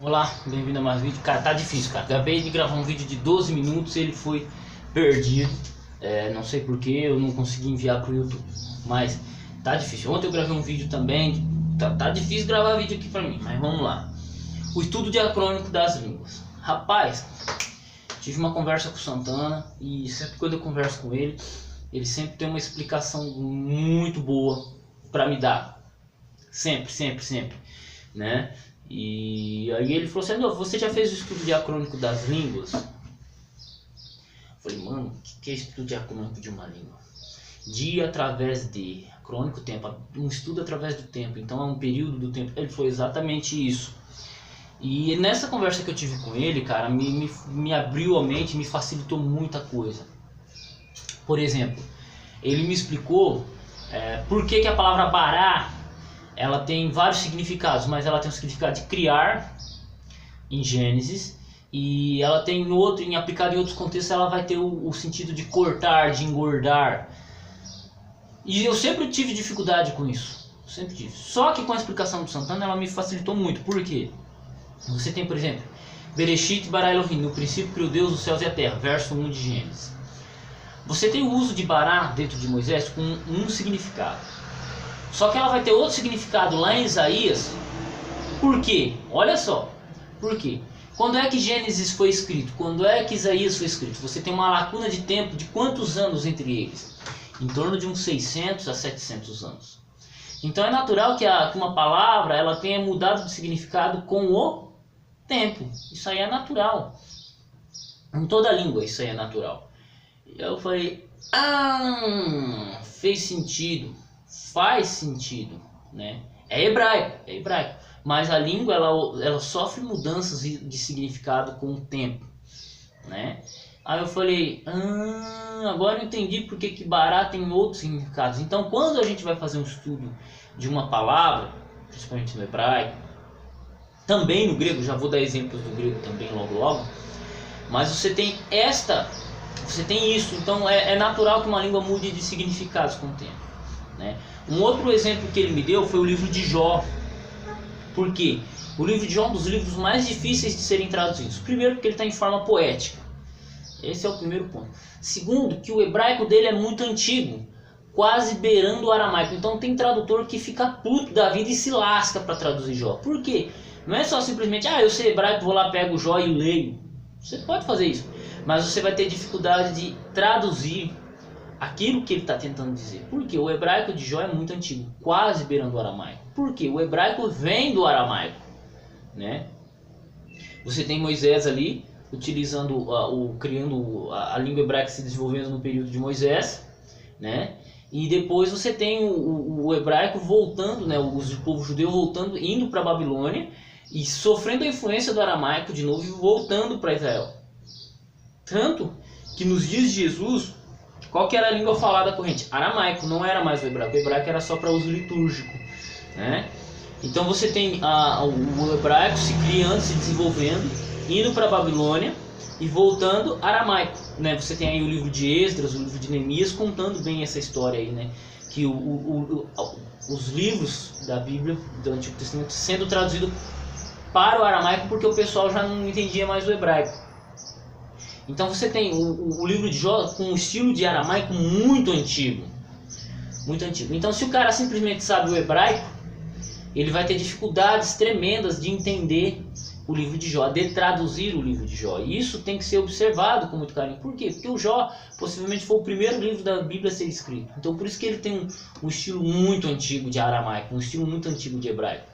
Olá, bem-vindo a mais um vídeo. Cara, tá difícil, cara. Acabei de gravar um vídeo de 12 minutos e ele foi perdido. Não sei porquê, eu não consegui enviar pro YouTube. Mas tá difícil. Ontem eu gravei um vídeo também. Tá difícil gravar vídeo aqui pra mim, mas vamos lá. O estudo diacrônico das línguas. Rapaz, tive uma conversa com o Santana e sempre quando eu converso com ele, ele sempre tem uma explicação muito boa pra me dar. Sempre, né? E aí ele falou assim: você já fez o estudo diacrônico das línguas? Eu falei: mano, o que é estudo diacrônico de uma língua? Dia através de, crônico tempo, um estudo através do tempo, então é um período do tempo. Ele falou exatamente isso. E nessa conversa que eu tive com ele, cara, me abriu a mente, me facilitou muita coisa. Por exemplo, ele me explicou por que a palavra bará ela tem vários significados, mas ela tem o significado de criar em Gênesis, e ela tem aplicado em outros contextos, ela vai ter o sentido de cortar, de engordar. E eu sempre tive dificuldade com isso, sempre tive. Só que com a explicação do Santana ela me facilitou muito. Por quê? Você tem, por exemplo, Bereshit bara Elohim, no princípio criou Deus os céus e a terra, verso 1 de Gênesis. Você tem o uso de bará dentro de Moisés com um significado. Só que ela vai ter outro significado lá em Isaías. Por quê? Olha só. Por quê? Quando é que Gênesis foi escrito? Quando é que Isaías foi escrito? Você tem uma lacuna de tempo de quantos anos entre eles? Em torno de uns 600 a 700 anos. Então é natural que uma palavra ela tenha mudado de significado com o tempo. Isso aí é natural. Em toda língua isso aí é natural. E eu falei: fez sentido. Faz sentido, né? É hebraico, mas a língua ela sofre mudanças de significado com o tempo, né? Aí eu falei: agora eu entendi porque que bará tem outros significados. Então quando a gente vai fazer um estudo de uma palavra, principalmente no hebraico, também no grego, já vou dar exemplos do grego também logo, mas você tem isso, então é natural que uma língua mude de significados com o tempo, né? Um outro exemplo que ele me deu foi o livro de Jó. Por quê? O livro de Jó é um dos livros mais difíceis de serem traduzidos. Primeiro, porque ele está em forma poética. Esse é o primeiro ponto. Segundo, que o hebraico dele é muito antigo, quase beirando o aramaico. Então tem tradutor que fica puto da vida e se lasca para traduzir Jó. Por quê? Não é só simplesmente: eu sei hebraico, vou lá, pego Jó e leio. Você pode fazer isso, mas você vai ter dificuldade de traduzir aquilo que ele está tentando dizer. Porque o hebraico de Jó é muito antigo, quase beirando o aramaico. Porque o hebraico vem do aramaico, né? Você tem Moisés ali utilizando criando a língua hebraica, se desenvolvendo no período de Moisés, né? E depois você tem o hebraico voltando, né? O povo judeu voltando, indo para a Babilônia e sofrendo a influência do aramaico de novo e voltando para Israel. Tanto que nos dias de Jesus, qual que era a língua falada corrente? Aramaico, não era mais o hebraico. O hebraico era só para uso litúrgico, né? Então você tem o hebraico se criando, se desenvolvendo, indo para a Babilônia e voltando aramaico, né? Você tem aí o livro de Esdras, o livro de Neemias contando bem essa história aí, né? Que os livros da Bíblia, do Antigo Testamento, sendo traduzidos para o aramaico porque o pessoal já não entendia mais o hebraico. Então você tem o livro de Jó com um estilo de aramaico muito antigo. Muito antigo. Então se o cara simplesmente sabe o hebraico, ele vai ter dificuldades tremendas de entender o livro de Jó, de traduzir o livro de Jó. E isso tem que ser observado com muito carinho. Por quê? Porque o Jó possivelmente foi o primeiro livro da Bíblia a ser escrito. Então por isso que ele tem um estilo muito antigo de aramaico, um estilo muito antigo de hebraico,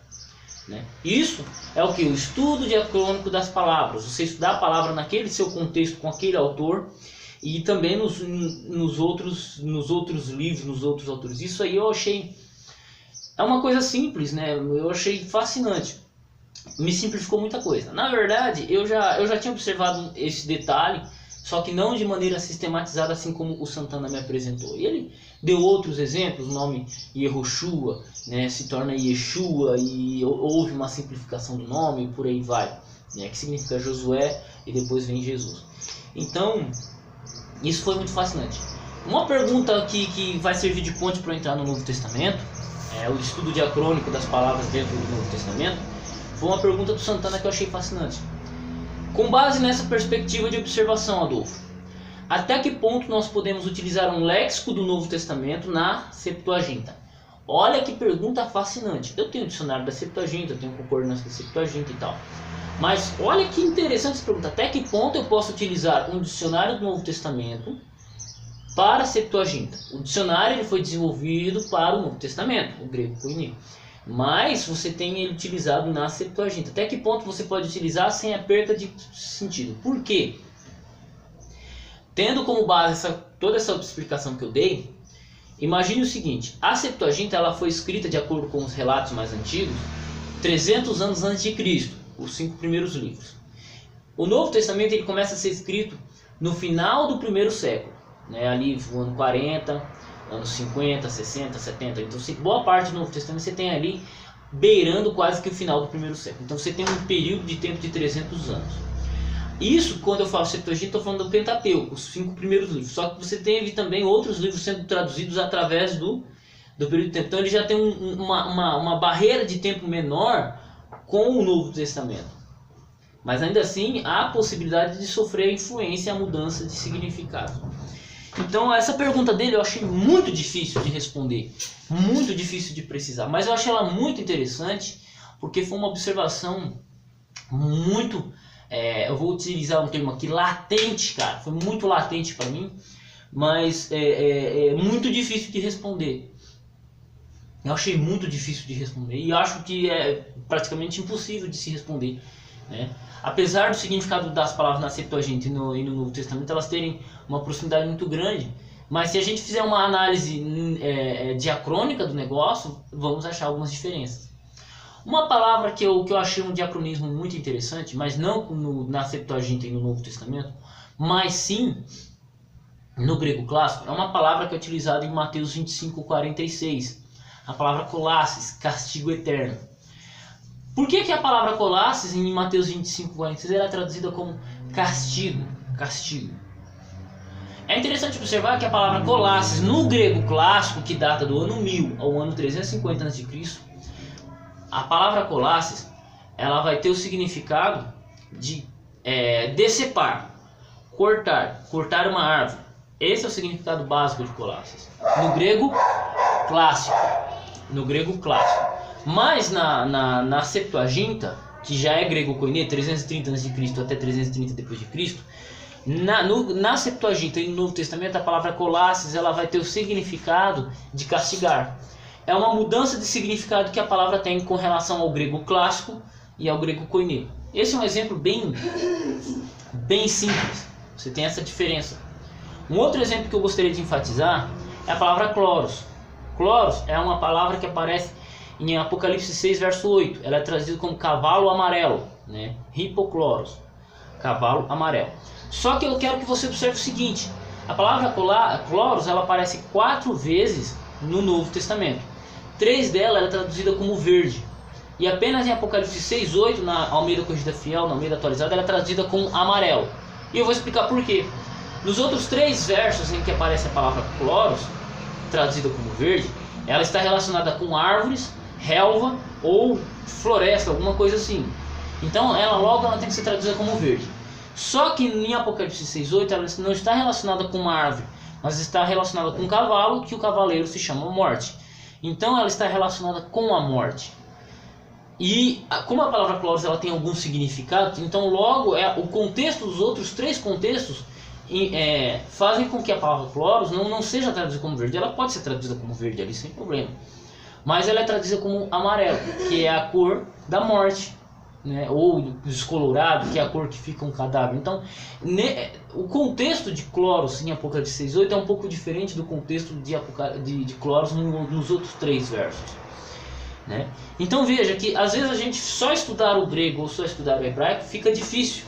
né? Isso é o que? O estudo diacrônico das palavras. Você estudar a palavra naquele seu contexto com aquele autor e também nos outros livros, nos outros autores. Isso aí eu achei... é uma coisa simples, né? Eu achei fascinante. Me simplificou muita coisa. Na verdade, eu já tinha observado esse detalhe, só que não de maneira sistematizada, assim como o Santana me apresentou. E ele deu outros exemplos, o nome Yehoshua, né, se torna Yeshua, e houve uma simplificação do nome, e por aí vai, né, que significa Josué, e depois vem Jesus. Então, isso foi muito fascinante. Uma pergunta que vai servir de ponte para eu entrar no Novo Testamento, o estudo diacrônico das palavras dentro do Novo Testamento, Foi uma pergunta do Santana que eu achei fascinante. Com base nessa perspectiva de observação, Adolfo, até que ponto nós podemos utilizar um léxico do Novo Testamento na Septuaginta? Olha que pergunta fascinante. Eu tenho o dicionário da Septuaginta, eu tenho concordância da Septuaginta e tal. Mas olha que interessante essa pergunta. Até que ponto eu posso utilizar um dicionário do Novo Testamento para a Septuaginta? O dicionário ele foi desenvolvido para o Novo Testamento, o grego koiné. Mas você tem ele utilizado na Septuaginta. Até que ponto você pode utilizar sem a perda de sentido? Por quê? Tendo como base toda essa explicação que eu dei, imagine o seguinte: a Septuaginta ela foi escrita, de acordo com os relatos mais antigos, 300 anos antes de Cristo, os 5 primeiros livros. O Novo Testamento ele começa a ser escrito no final do primeiro século, né? Ali no ano 40, anos 50, 60, 70. Então, boa parte do Novo Testamento você tem ali beirando quase que o final do primeiro século. Então, você tem um período de tempo de 300 anos. Isso, quando eu falo Septuaginta, estou falando do Pentateuco, os 5 primeiros livros. Só que você teve também outros livros sendo traduzidos através do período de tempo. Então, ele já tem uma barreira de tempo menor com o Novo Testamento. Mas, ainda assim, há a possibilidade de sofrer a influência e a mudança de significado. Então, essa pergunta dele eu achei muito difícil de responder, muito difícil de precisar, mas eu achei ela muito interessante, porque foi uma observação muito, eu vou utilizar um termo aqui, latente, cara, foi muito latente para mim, mas muito difícil de responder. Eu achei muito difícil de responder e acho que é praticamente impossível de se responder, né? Apesar do significado das palavras na Septuaginta e no Novo Testamento elas terem uma proximidade muito grande, mas se a gente fizer uma análise diacrônica do negócio, vamos achar algumas diferenças. Uma palavra que eu achei um diacronismo muito interessante, mas não na Septuaginta e no Novo Testamento, mas sim no grego clássico, é uma palavra que é utilizada em Mateus 25:46, a palavra colasses, castigo eterno. Por que a palavra colasses em Mateus 25:46 era traduzida como castigo? Castigo. É interessante observar que a palavra colasses no grego clássico, que data do ano 1000 ao ano 350 a.C., a palavra colasses ela vai ter o significado de decepar, cortar uma árvore. Esse é o significado básico de colasses no grego clássico. Mas na Septuaginta, que já é grego koiné, 330 a.C. até 330 d.C., na Septuaginta e no Novo Testamento, a palavra colasses ela vai ter o significado de castigar. É uma mudança de significado que a palavra tem com relação ao grego clássico e ao grego koiné. Esse é um exemplo bem simples. Você tem essa diferença. Um outro exemplo que eu gostaria de enfatizar é a palavra cloros. Cloros é uma palavra que aparece em Apocalipse 6, verso 8. Ela é traduzida como cavalo amarelo, né? Hipocloros, cavalo amarelo. Só que eu quero que você observe o seguinte: a palavra cloros ela aparece 4 vezes no Novo Testamento. 3 delas ela é traduzida como verde. E apenas em Apocalipse 6, 8, na Almeida Corrigida Fiel, na Almeida Atualizada, ela é traduzida como amarelo. E eu vou explicar por quê. Nos outros 3 versos em que aparece a palavra cloros, traduzida como verde, ela está relacionada com árvores, relva ou floresta, alguma coisa assim. Então ela tem que ser traduzida como verde. Só que em Apocalipse 6:8 ela não está relacionada com uma árvore, mas está relacionada com um cavalo, que o cavaleiro se chama morte. Então ela está relacionada com a morte. E como a palavra cloros ela tem algum significado, então logo o contexto dos outros 3 contextos fazem com que a palavra cloros não seja traduzida como verde. Ela pode ser traduzida como verde ali sem problema, mas ela é traduzida como amarelo, que é a cor da morte, né? Ou descolorado, que é a cor que fica um cadáver. Então o contexto de cloros em Apocalipse 6:8 é um pouco diferente do contexto de cloros nos outros 3 versos, né? Então veja que às vezes a gente só estudar o grego ou só estudar o hebraico fica difícil,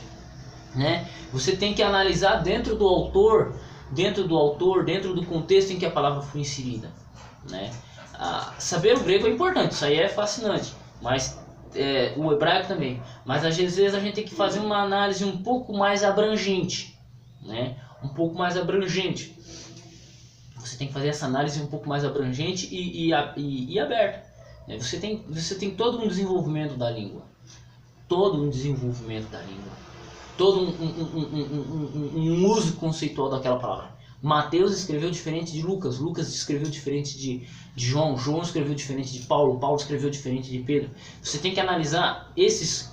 né? Você tem que analisar dentro do autor, dentro do contexto em que a palavra foi inserida, né? Saber o grego é importante, isso aí é fascinante, mas o hebraico também. Mas às vezes a gente tem que fazer uma análise um pouco mais abrangente, né? Um pouco mais abrangente. Você tem que fazer essa análise um pouco mais abrangente e aberta. Você tem todo um desenvolvimento da língua. todo um desenvolvimento da língua, todo um uso conceitual daquela palavra. Mateus escreveu diferente de Lucas, Lucas escreveu diferente de João, João escreveu diferente de Paulo, Paulo escreveu diferente de Pedro. Você tem que analisar esses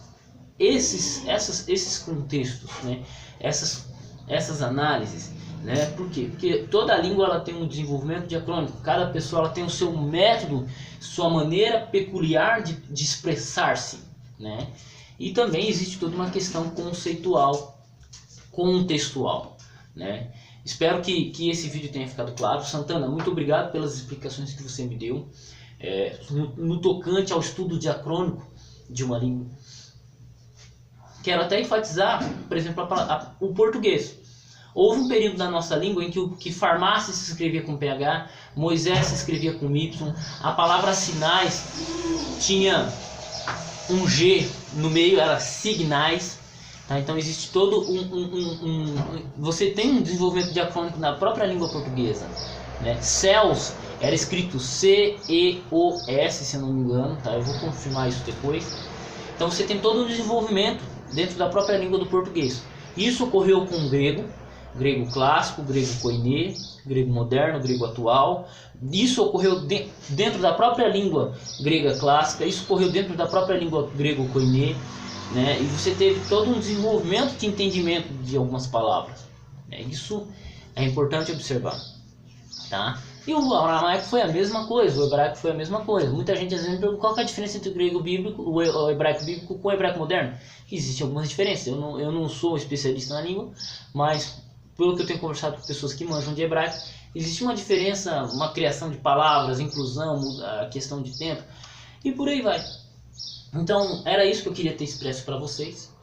contextos, né? essas análises, né? Por quê? Porque toda língua ela tem um desenvolvimento diacrônico, cada pessoa ela tem o seu método, sua maneira peculiar de expressar-se, né? E também existe toda uma questão conceitual, contextual, né? Espero que esse vídeo tenha ficado claro. Santana, muito obrigado pelas explicações que você me deu no tocante ao estudo diacrônico de uma língua. Quero até enfatizar, por exemplo, o português. Houve um período da nossa língua em que farmácia se escrevia com PH, Moisés se escrevia com Y, a palavra sinais tinha um G no meio, era signais. Tá? Então existe todo você tem um desenvolvimento diacrônico na própria língua portuguesa, né? Céus era escrito C-E-O-S, se eu não me engano, tá? Eu vou confirmar isso depois. Então você tem todo um desenvolvimento dentro da própria língua do português. Isso ocorreu com o grego clássico, grego koiné, grego moderno, grego atual. Isso ocorreu dentro da própria língua grega clássica, isso ocorreu dentro da própria língua grego koiné, né? E você teve todo um desenvolvimento de entendimento de algumas palavras, né? Isso é importante observar, tá? E o aramaico foi a mesma coisa, o hebraico foi a mesma coisa. Muita gente às vezes me pergunta qual é a diferença entre o grego bíblico, o hebraico bíblico com o hebraico moderno. Existem algumas diferenças. Eu não sou especialista na língua, mas pelo que eu tenho conversado com pessoas que manjam de hebraico, existe uma diferença, uma criação de palavras, inclusão, a questão de tempo e por aí vai. Então era isso que eu queria ter expresso para vocês.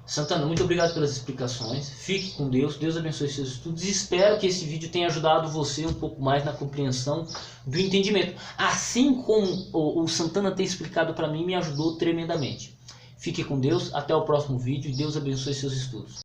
Santana, muito obrigado pelas explicações. Fique com Deus, Deus abençoe seus estudos. Espero que esse vídeo tenha ajudado você um pouco mais na compreensão do entendimento. Assim como o Santana tem explicado para mim, me ajudou tremendamente. Fique com Deus, até o próximo vídeo e Deus abençoe seus estudos.